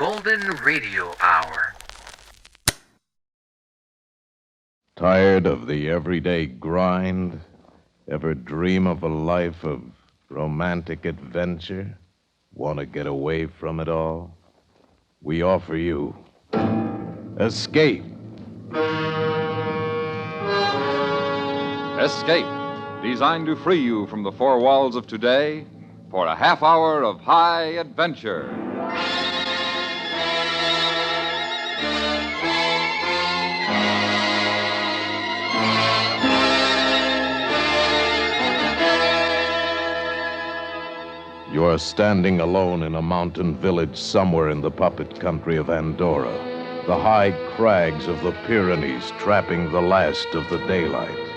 Golden Radio Hour. Tired of the everyday grind? Ever dream of a life of romantic adventure? Want to get away from it all? We offer you Escape. Escape, designed to free you from the four walls of today for a half hour of high adventure. You are standing alone in a mountain village somewhere in the puppet country of Andorra, the high crags of the Pyrenees trapping the last of the daylight.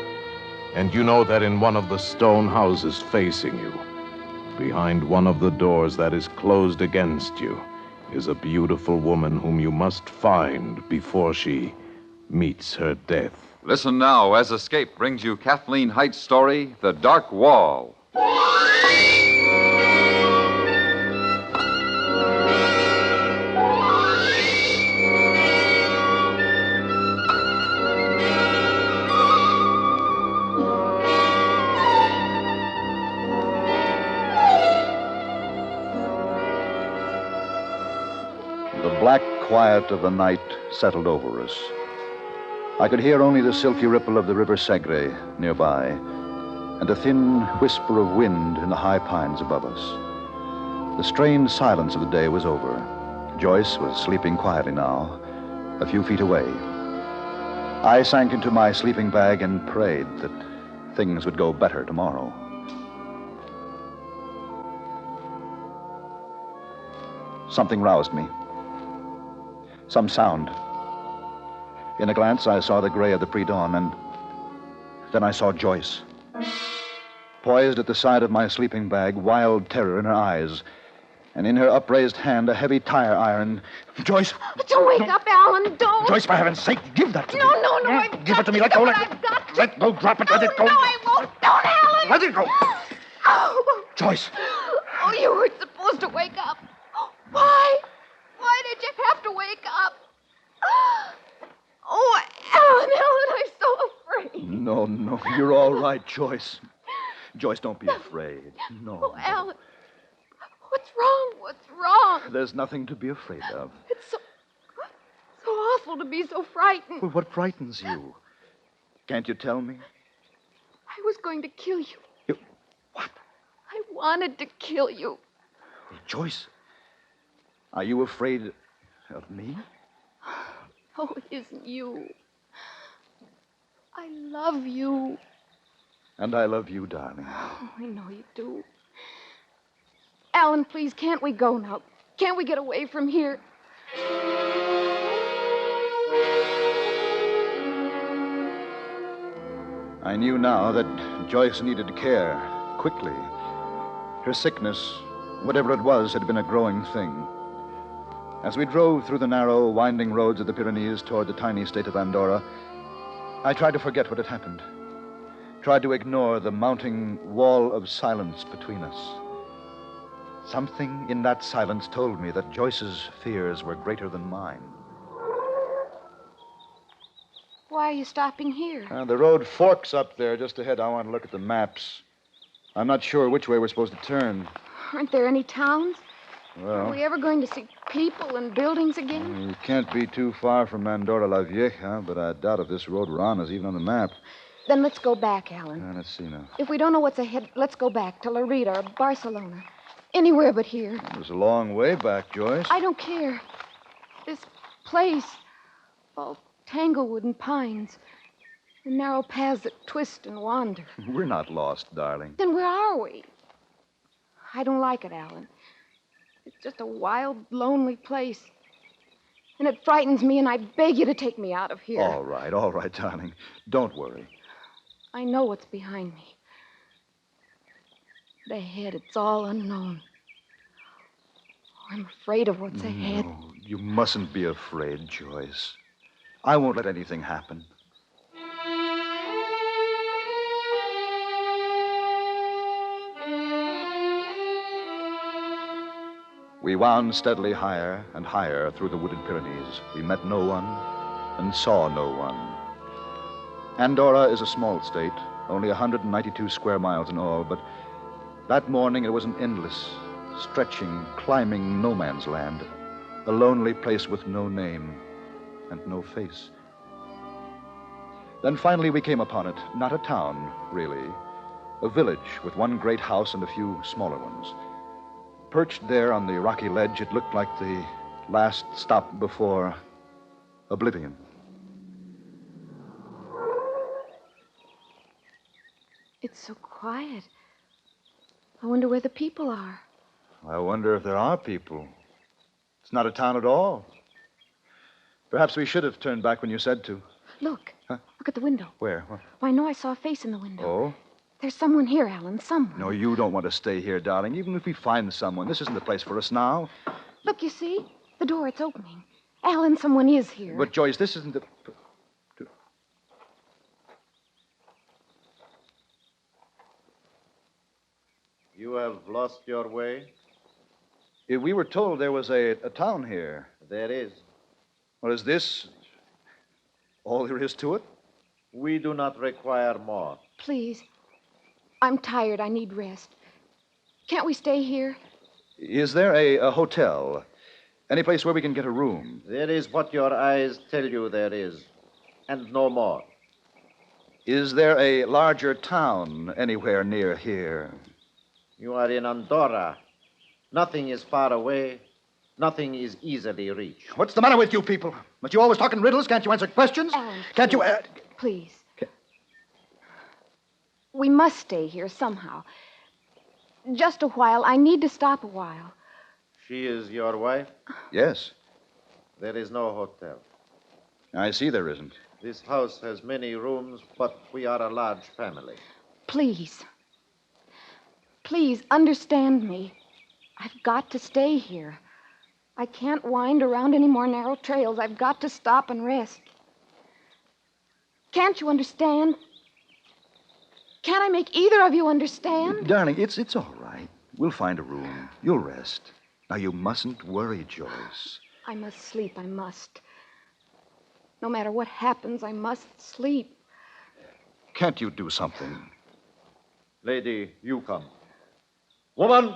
And you know that in one of the stone houses facing you, behind one of the doors that is closed against you, is a beautiful woman whom you must find before she meets her death. Listen now as Escape brings you Kathleen Height's story, The Dark Wall. The black quiet of the night settled over us. I could hear only the silky ripple of the River Segre nearby, and a thin whisper of wind in the high pines above us. The strained silence of the day was over. Joyce was sleeping quietly now, a few feet away. I sank into my sleeping bag and prayed that things would go better tomorrow. Something roused me. Some sound. In a glance, I saw the gray of the pre-dawn, and then I saw Joyce. Poised at the side of my sleeping bag, wild terror in her eyes, and in her upraised hand, a heavy tire iron. Joyce! Don't wake up, Alan, don't! Joyce, for heaven's sake, give that to me. No, Give it to me, let go, I've got to. Let go, drop it, let it go. No, I won't. Don't, Alan! Let it go. Oh. Joyce! Oh, you weren't supposed to wake up. Why? Why did you have to wake up? Oh, Alan, I'm so afraid. No, you're all right, Joyce. Joyce, don't be afraid. No. Oh, Alan, what's wrong? There's nothing to be afraid of. It's so awful to be so frightened. Well, what frightens you? Can't you tell me? I was going to kill you. You... What? I wanted to kill you. Joyce, are you afraid of me? Oh, it isn't you. I love you. And I love you, darling. Oh, I know you do. Alan, please, can't we go now? Can't we get away from here? I knew now that Joyce needed care, quickly. Her sickness, whatever it was, had been a growing thing. As we drove through the narrow, winding roads of the Pyrenees toward the tiny state of Andorra, I tried to forget what had happened. Tried to ignore the mounting wall of silence between us. Something in that silence told me that Joyce's fears were greater than mine. Why are you stopping here? The road forks up there just ahead. I want to look at the maps. I'm not sure which way we're supposed to turn. Aren't there any towns? Well, Are we ever going to see people and buildings again? you can't be too far from Andorra la Vieja, but I doubt if this road we're on is even on the map. Then let's go back, Alan. Let's see now. If we don't know what's ahead, let's go back to Lerida or Barcelona. Anywhere but here. It was a long way back, Joyce. I don't care. This place, all tanglewood and pines, the narrow paths that twist and wander. We're not lost, darling. Then where are we? I don't like it, Alan. It's just a wild, lonely place. And it frightens me, and I beg you to take me out of here. All right, darling. Don't worry. I know what's behind me. But ahead, it's all unknown. Oh, I'm afraid of what's ahead. No, you mustn't be afraid, Joyce. I won't let anything happen. We wound steadily higher and higher through the wooded Pyrenees. We met no one and saw no one. Andorra is a small state, only 192 square miles in all, but that morning it was an endless, stretching, climbing no man's land, a lonely place with no name and no face. Then finally we came upon it, not a town, really, a village with one great house and a few smaller ones. Perched there on the rocky ledge, it looked like the last stop before oblivion. It's so quiet. I wonder where the people are. I wonder if there are people. It's not a town at all. Perhaps we should have turned back when you said to. Look. Huh? Look at the window. Where? What? Why, I know I saw a face in the window. Oh? There's someone here, Alan. Someone. No, you don't want to stay here, darling. Even if we find someone, this isn't the place for us now. Look, you see? The door, it's opening. Alan, someone is here. But, Joyce, this isn't the... You have lost your way? We were told there was a town here. There is. Well, is this all there is to it? We do not require more. Please. I'm tired. I need rest. Can't we stay here? Is there a hotel? Any place where we can get a room? There is what your eyes tell you there is, and no more. Is there a larger town anywhere near here? You are in Andorra. Nothing is far away. Nothing is easily reached. What's the matter with you people? But you always talk in riddles? Can't you answer questions? Alan, Can't you... Please. We must stay here somehow. Just a while. I need to stop a while. She is your wife? Yes. There is no hotel. I see there isn't. This house has many rooms, but we are a large family. Please. Please, understand me. I've got to stay here. I can't wind around any more narrow trails. I've got to stop and rest. Can't you understand? Can't I make either of you understand? Darling, it's all right. We'll find a room. You'll rest. Now, you mustn't worry, Joyce. I must sleep. I must. No matter what happens, I must sleep. Can't you do something? Lady, you come. Woman!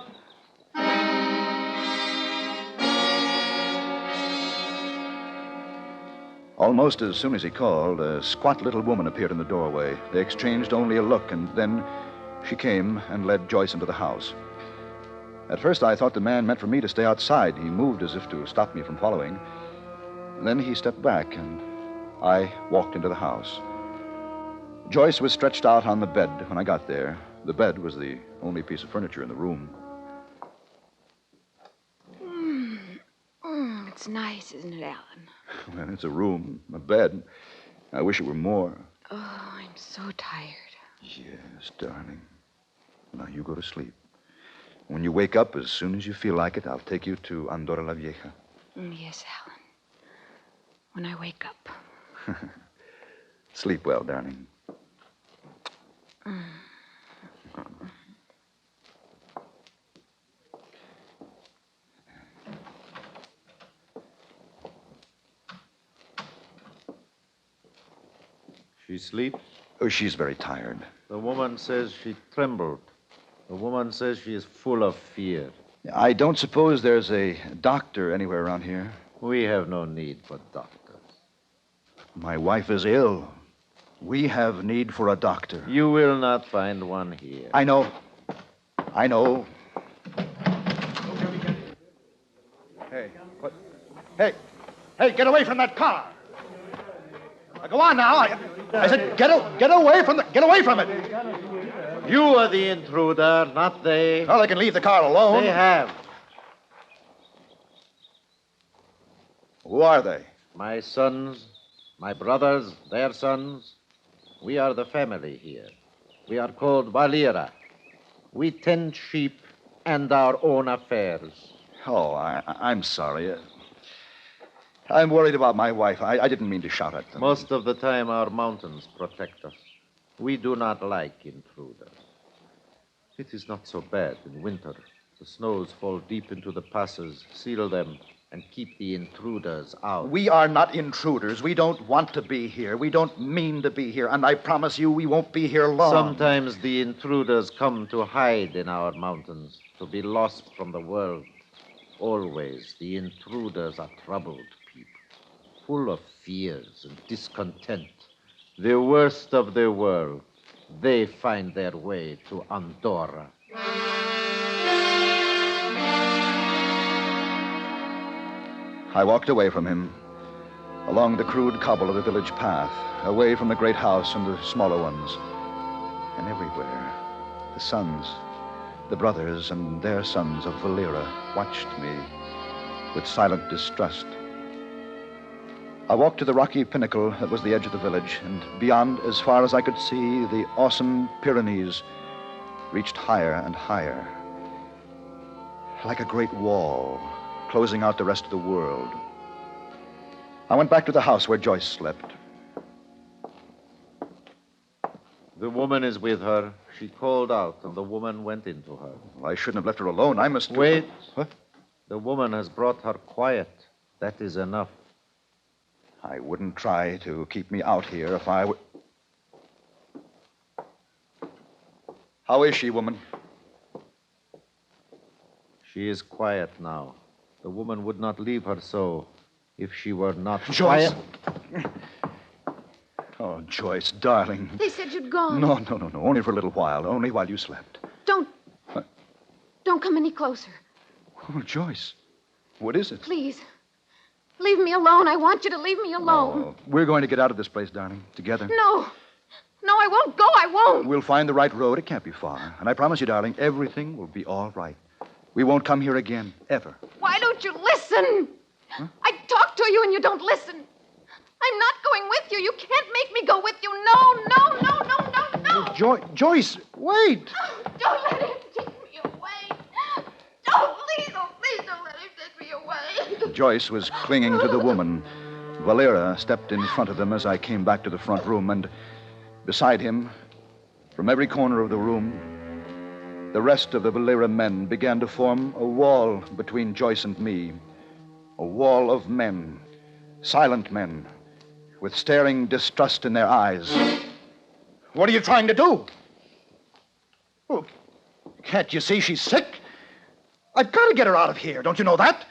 Almost as soon as he called, a squat little woman appeared in the doorway. They exchanged only a look, and then she came and led Joyce into the house. At first, I thought the man meant for me to stay outside. He moved as if to stop me from following. Then he stepped back, and I walked into the house. Joyce was stretched out on the bed when I got there. The bed was the only piece of furniture in the room. It's nice, isn't it, Alan? Well, it's a room, a bed. I wish it were more. Oh, I'm so tired. Yes, darling. Now, you go to sleep. When you wake up, as soon as you feel like it, I'll take you to Andorra la Vieja. Yes, Alan. When I wake up. Sleep well, darling. She sleeps? Oh, she's very tired. The woman says she trembled. The woman says she is full of fear. I don't suppose there's a doctor anywhere around here. We have no need for doctors. My wife is ill. We have need for a doctor. You will not find one here. I know. I know. Hey, what? Hey, get away from that car. Go on now. I said, get away from it. You are the intruder, not they. Well, they can leave the car alone. They have. Who are they? My sons, my brothers, their sons. We are the family here. We are called Valera. We tend sheep and our own affairs. Oh, I'm sorry. I'm worried about my wife. I didn't mean to shout at them. Most of the time, our mountains protect us. We do not like intruders. It is not so bad in winter. The snows fall deep into the passes, seal them, and keep the intruders out. We are not intruders. We don't want to be here. We don't mean to be here. And I promise you we won't be here long. Sometimes the intruders come to hide in our mountains, to be lost from the world. Always, the intruders are troubled people, full of fears and discontent. The worst of the world, they find their way to Andorra. I walked away from him, along the crude cobble of the village path, away from the great house and the smaller ones. And everywhere, the sons, the brothers and their sons of Valera watched me with silent distrust. I walked to the rocky pinnacle that was the edge of the village, and beyond, as far as I could see, the awesome Pyrenees reached higher and higher, like a great wall, closing out the rest of the world. I went back to the house where Joyce slept. The woman is with her. She called out, and the woman went into her. Well, I shouldn't have left her alone. I must... Wait. What? The woman has brought her quiet. That is enough. I wouldn't try to keep me out here if I were... How is she, woman? She is quiet now. The woman would not leave her so if she were not Joyce! quiet. Oh, Joyce, darling. They said you'd gone. No. Only for a little while. Only while you slept. Don't come any closer. Oh, Joyce. What is it? Please. Leave me alone. I want you to leave me alone. Oh, we're going to get out of this place, darling. Together. No, I won't go. I won't. We'll find the right road. It can't be far. And I promise you, darling, everything will be all right. We won't come here again, ever. Why don't you listen? Huh? I talk to you and you don't listen. I'm not going with you. You can't make me go with you. No. Oh, Joyce, wait. Don't let him take me away. Please don't let him take me away. Joyce was clinging to the woman. Valera stepped in front of them as I came back to the front room, and beside him, from every corner of the room, the rest of the Valera men began to form a wall between Joyce and me. A wall of men, silent men, with staring distrust in their eyes. What are you trying to do? Oh, can't you see she's sick? I've got to get her out of here. Don't you know that?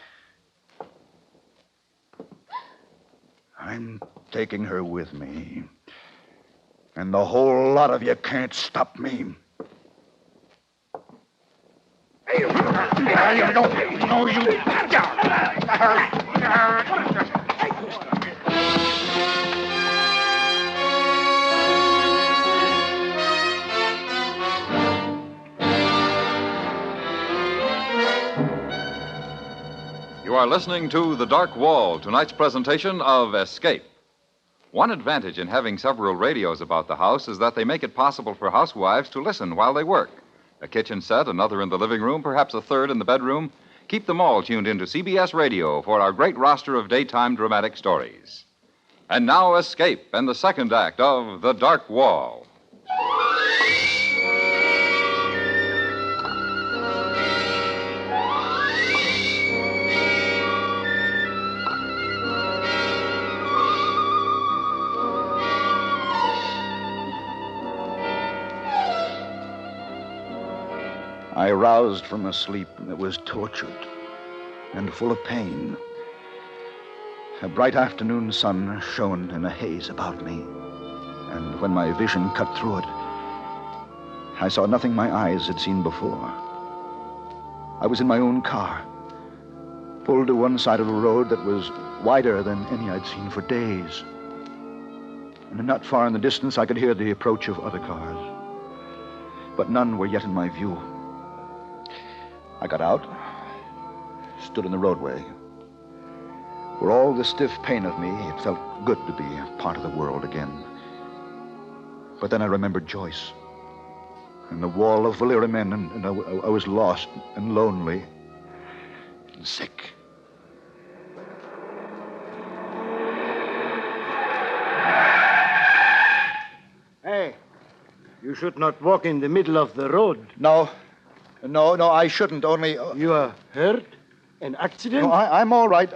I'm taking her with me. And the whole lot of you can't stop me. You are listening to The Dark Wall, tonight's presentation of Escape. One advantage in having several radios about the house is that they make it possible for housewives to listen while they work. A kitchen set, another in the living room, perhaps a third in the bedroom. Keep them all tuned into CBS Radio for our great roster of daytime dramatic stories. And now, Escape and the second act of The Dark Wall. I roused from a sleep that was tortured and full of pain. A bright afternoon sun shone in a haze about me, and when my vision cut through it, I saw nothing my eyes had seen before. I was in my own car, pulled to one side of a road that was wider than any I'd seen for days. And not far in the distance, I could hear the approach of other cars, but none were yet in my view. I got out, stood in the roadway. For all the stiff pain of me, it felt good to be a part of the world again. But then I remembered Joyce and the wall of Valera men, and I was lost and lonely and sick. Hey, you should not walk in the middle of the road. No, No, I shouldn't. Only... You are hurt? An accident? No, I'm all right.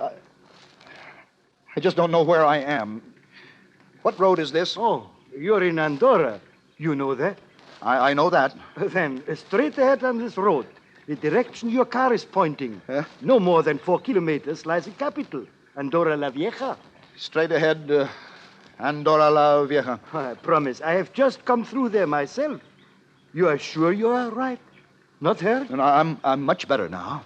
I just don't know where I am. What road is this? Oh, you're in Andorra. You know that? I know that. Then straight ahead on this road, the direction your car is pointing. Huh? No more than 4 kilometers lies the capital, Andorra la Vieja. Straight ahead, Andorra la Vieja. I promise, I have just come through there myself. You are sure you are right? Not hurt? And I'm much better now.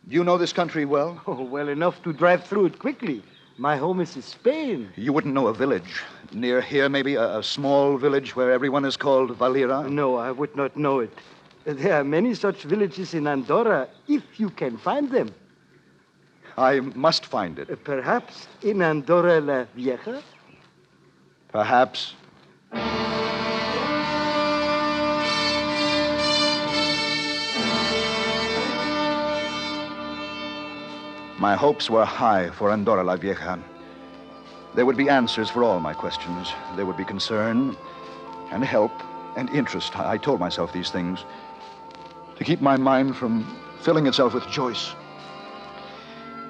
Do you know this country well? Oh, well enough to drive through it quickly. My home is in Spain. You wouldn't know a village. Near here, maybe a small village where everyone is called Valera? No, I would not know it. There are many such villages in Andorra, if you can find them. I must find it. Perhaps in Andorra la Vieja? Perhaps. My hopes were high for Andorra la Vieja. There would be answers for all my questions. There would be concern and help and interest. I told myself these things to keep my mind from filling itself with Joyce,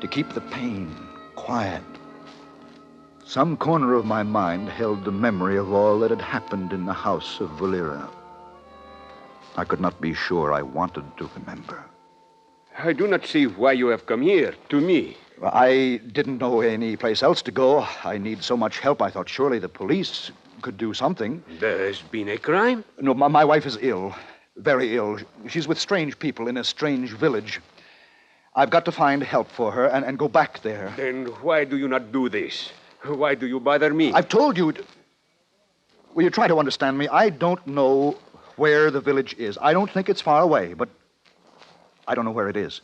to keep the pain quiet. Some corner of my mind held the memory of all that had happened in the house of Valera. I could not be sure I wanted to remember. I do not see why you have come here, to me. I didn't know any place else to go. I need so much help. I thought surely the police could do something. There has been a crime? No, my wife is ill. Very ill. She's with strange people in a strange village. I've got to find help for her and go back there. Then why do you not do this? Why do you bother me? I've told you. Will you try to understand me? I don't know where the village is. I don't think it's far away, but I don't know where it is.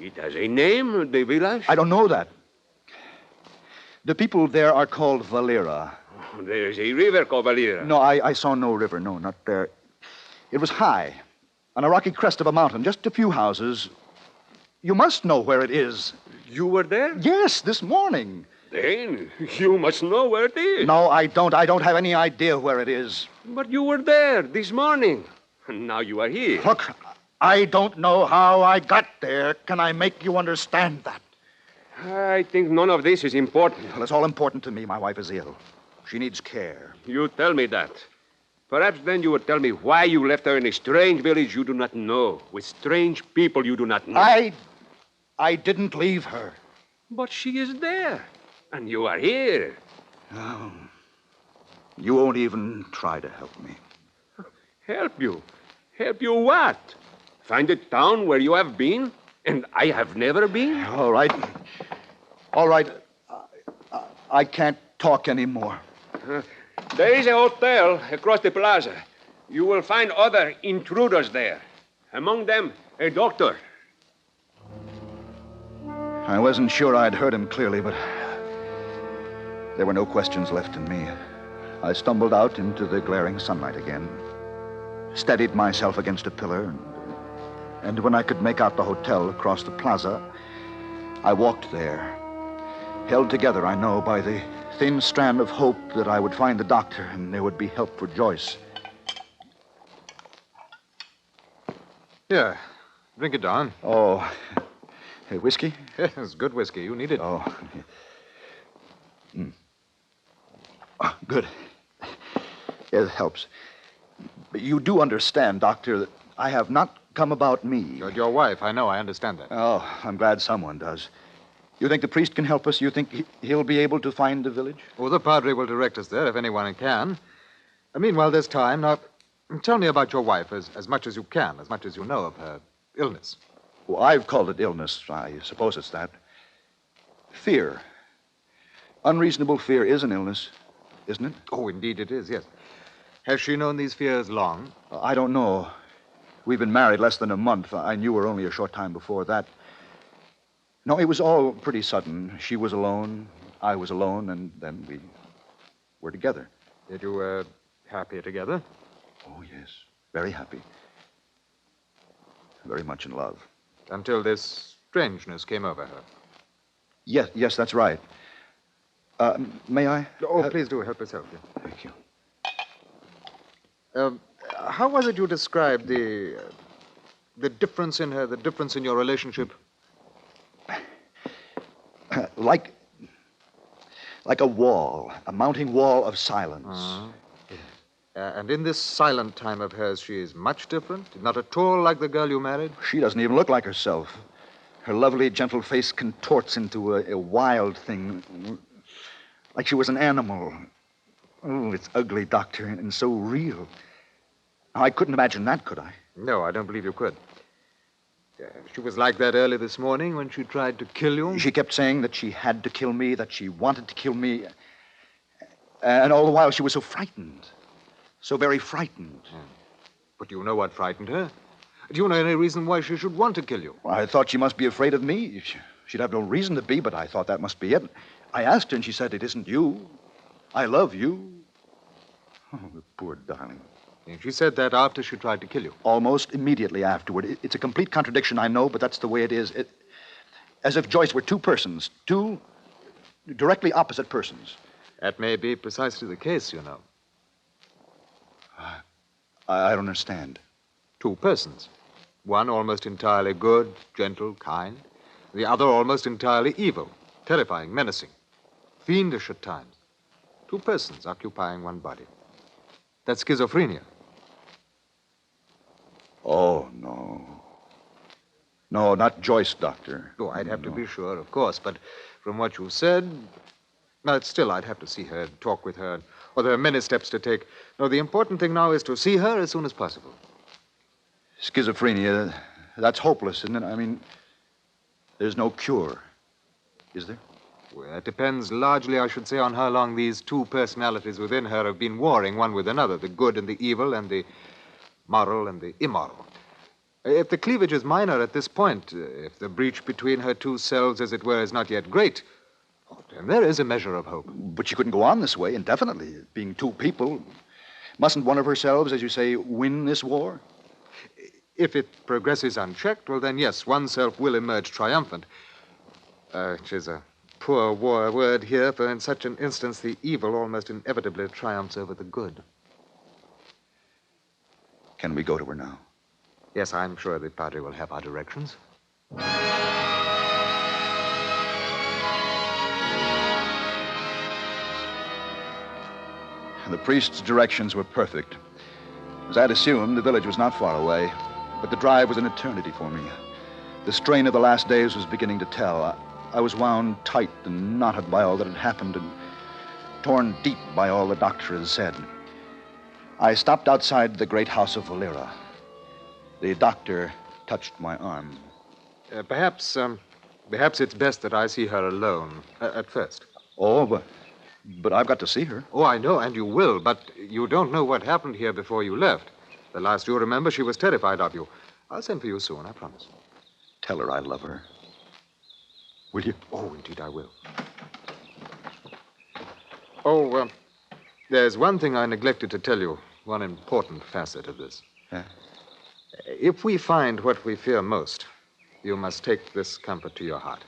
It has a name, the village? I don't know that. The people there are called Valera. There is a river called Valera. No, I saw no river. No, not there. It was high, on a rocky crest of a mountain, just a few houses. You must know where it is. You were there? Yes, this morning. Then you must know where it is. No, I don't. I don't have any idea where it is. But you were there this morning. And now you are here. Look, I don't know how I got there. Can I make you understand that? I think none of this is important. Well, it's all important to me. My wife is ill. She needs care. You tell me that. Perhaps then you would tell me why you left her in a strange village you do not know, with strange people you do not know. I didn't leave her. But she is there, and you are here. Oh, you won't even try to help me. Help you? Help you what? Find a town where you have been, and I have never been? All right. All right. I can't talk anymore. There is a hotel across the plaza. You will find other intruders there. Among them, a doctor. I wasn't sure I'd heard him clearly, but there were no questions left in me. I stumbled out into the glaring sunlight again, steadied myself against a pillar, and when I could make out the hotel across the plaza, I walked there, held together, I know, by the thin strand of hope that I would find the doctor and there would be help for Joyce. Here, drink it, Don. Oh, hey, whiskey? Yes, good whiskey. You need it. Oh. Oh, good. It helps. But you do understand, Doctor, that I have not come about me. You're your wife. I know. I understand that. Oh, I'm glad someone does. You think the priest can help us? You think he'll be able to find the village? Oh, the padre will direct us there if anyone can. Meanwhile, there's time. Now, tell me about your wife as much as you can, as much as you know of her illness. Well, I've called it illness. I suppose it's that. Fear. Unreasonable fear is an illness, isn't it? Oh, indeed it is, yes. Has she known these fears long? I don't know. We've been married less than a month. I knew her only a short time before that. No, it was all pretty sudden. She was alone, I was alone, and then we were together. Yet you were happy together? Oh, yes. Very happy. Very much in love. Until this strangeness came over her. Yes, that's right. May I? Oh, please do help yourself. Yeah. Thank you. How was it you described the The difference in her, the difference in your relationship. Like a wall, a mounting wall of silence. And in this silent time of hers, she is much different? Not at all like the girl you married? She doesn't even look like herself. Her lovely, gentle face contorts into a wild thing, like she was an animal. Oh, it's ugly, Doctor, and so real. I couldn't imagine that, could I? No, I don't believe you could. She was like that early this morning when she tried to kill you? She kept saying that she had to kill me, that she wanted to kill me. And all the while she was so frightened. So very frightened. But do you know what frightened her? Do you know any reason why she should want to kill you? Well, I thought she must be afraid of me. She'd have no reason to be, but I thought that must be it. I asked her, and she said, "It isn't you. I love you." Oh, the poor darling. And she said that after she tried to kill you? Almost immediately afterward. It's a complete contradiction, I know, but that's the way it is. As if Joyce were two persons, two directly opposite persons. That may be precisely the case, you know. I don't understand. Two persons. One almost entirely good, gentle, kind. The other almost entirely evil, terrifying, menacing, fiendish at times. Two persons occupying one body. That's schizophrenia. Oh, no. No, not Joyce, Doctor. Oh, I'd have to be sure, of course, but from what you said, but still, I'd have to see her, talk with her, or there are many steps to take. No, the important thing now is to see her as soon as possible. Schizophrenia, that's hopeless, isn't it? I mean, there's no cure, is there? Well, it depends largely, I should say, on how long these two personalities within her have been warring one with another, the good and the evil, and the moral and the immoral. If the cleavage is minor at this point, if the breach between her two selves, as it were, is not yet great, then there is a measure of hope. But she couldn't go on this way indefinitely, being two people. Mustn't one of herselves, as you say, win this war? If it progresses unchecked, well, then, yes, oneself will emerge triumphant. Which is a poor war word here, for in such an instance, the evil almost inevitably triumphs over the good. Can we go to her now? Yes, I'm sure the Padre will have our directions. The priest's directions were perfect. As I'd assumed, the village was not far away, but the drive was an eternity for me. The strain of the last days was beginning to tell. I was wound tight and knotted by all that had happened and torn deep by all the doctor had said. I stopped outside the great house of Valera. The doctor touched my arm. Perhaps it's best that I see her alone at first. Oh, but I've got to see her. Oh, I know, and you will, but you don't know what happened here before you left. The last you remember, she was terrified of you. I'll send for you soon, I promise. Tell her I love her. Will you? Oh, indeed I will. Oh, there's one thing I neglected to tell you, one important facet of this. Yeah? If we find what we fear most, you must take this comfort to your heart.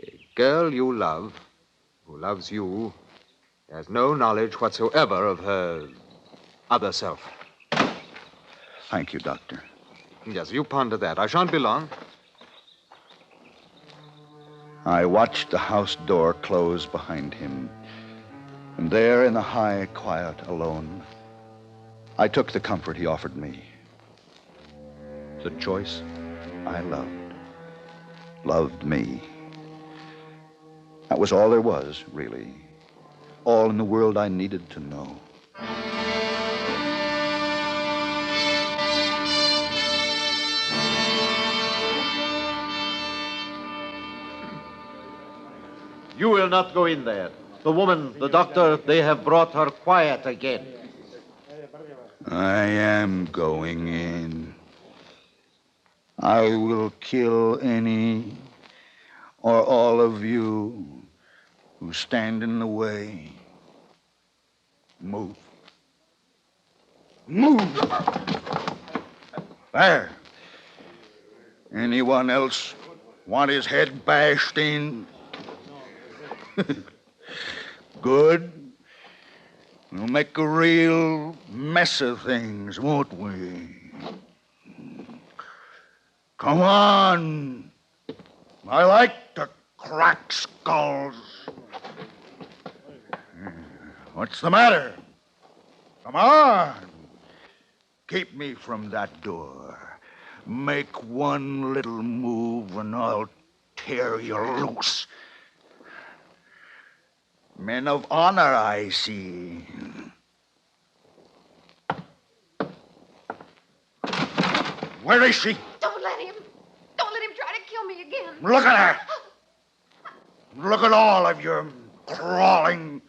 A girl you love, who loves you, has no knowledge whatsoever of her other self. Thank you, Doctor. Yes, you ponder that. I shan't be long. I watched the house door close behind him. And there in the high quiet alone, I took the comfort he offered me. The Joyce I loved me. That was all there was, really. All in the world I needed to know. You will not go in there. The woman, the doctor, they have brought her quiet again. I am going in. I will kill any or all of you who stand in the way. Move. Move! There. Anyone else want his head bashed in? Good. We'll make a real mess of things, won't we? Come on. I like to crack skulls. What's the matter? Come on. Keep me from that door. Make one little move and I'll tear you loose. Men of honor, I see. Where is she? Don't let him try to kill me again. Look at her. Look at all of you crawling,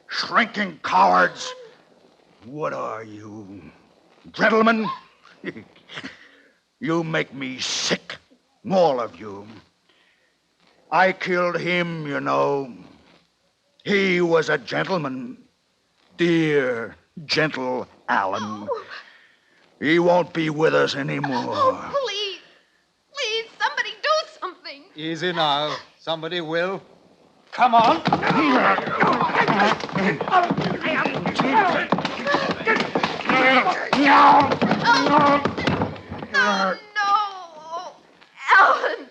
shrinking cowards. What are you, gentlemen? You make me sick, all of you. I killed him, you know. He was a gentleman. Dear, gentle Alan. Oh. He won't be with us anymore. Oh, please, somebody do something. Easy now. Somebody will. Come on. No. Alan.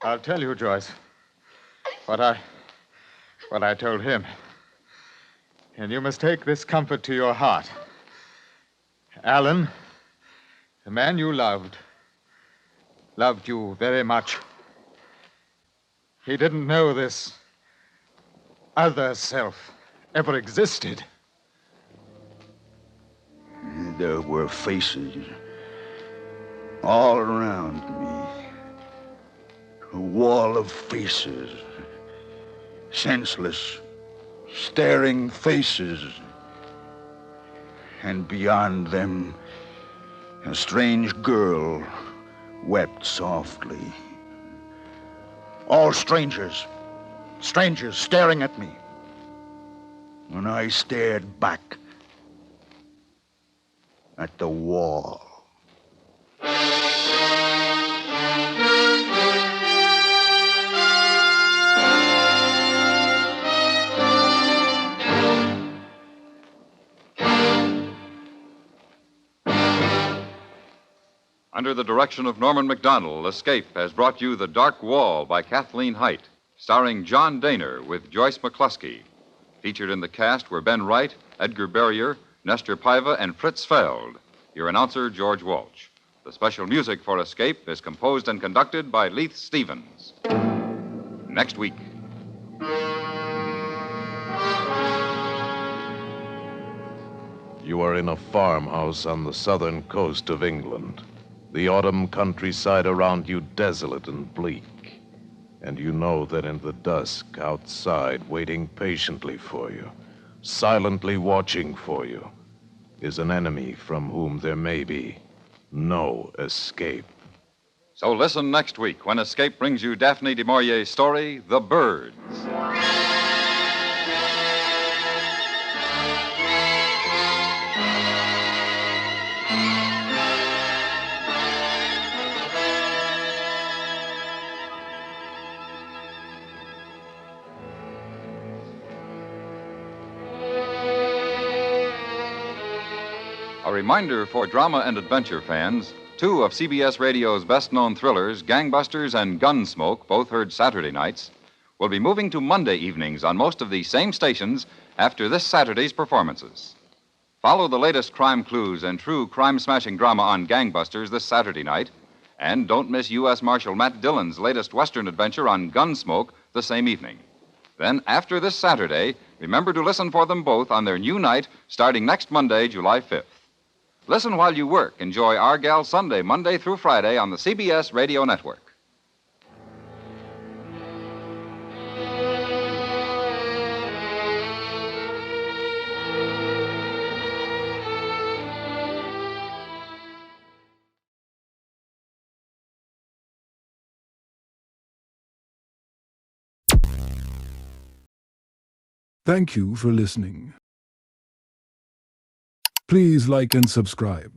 I'll tell you, Joyce, what I told him. And you must take this comfort to your heart. Alan, the man you loved you very much. He didn't know this other self ever existed. There were faces all around me. A wall of faces. Senseless, staring faces. And beyond them, a strange girl wept softly. All strangers staring at me. When I stared back at the wall. Under the direction of Norman Macdonald, Escape has brought you The Dark Wall by Kathleen Height, starring John Daner with Joyce McCluskey. Featured in the cast were Ben Wright, Edgar Barrier, Nestor Paiva, and Fritz Feld. Your announcer, George Walsh. The special music for Escape is composed and conducted by Leith Stevens. Next week. You are in a farmhouse on the southern coast of England. The autumn countryside around you desolate and bleak. And you know that in the dusk outside, waiting patiently for you, silently watching for you, is an enemy from whom there may be no escape. So listen next week when Escape brings you Daphne du Maurier's story, The Birds. A reminder for drama and adventure fans, two of CBS Radio's best-known thrillers, Gangbusters and Gunsmoke, both heard Saturday nights, will be moving to Monday evenings on most of these same stations after this Saturday's performances. Follow the latest crime clues and true crime-smashing drama on Gangbusters this Saturday night, and don't miss U.S. Marshal Matt Dillon's latest Western adventure on Gunsmoke the same evening. Then, after this Saturday, remember to listen for them both on their new night starting next Monday, July 5th. Listen while you work. Enjoy Argyle Sunday, Monday through Friday on the CBS Radio Network. Thank you for listening. Please like and subscribe.